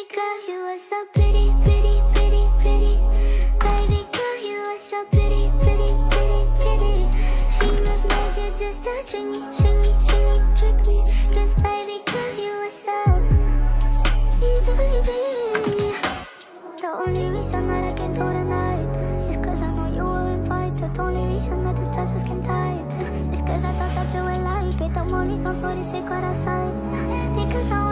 Baby girl, you are so pretty, pretty, pretty, pretty. Baby girl, you are so pretty, pretty, pretty, pretty. Females made you just to trick me, trick me, trick me, trick me. 'Cause baby girl, you are so easily pretty. The only reason that I can do tonight is 'cause I know you were invited. The only reason that this dress is skin tight is 'cause I thought that you would like it. I'm only come for the secret outside because I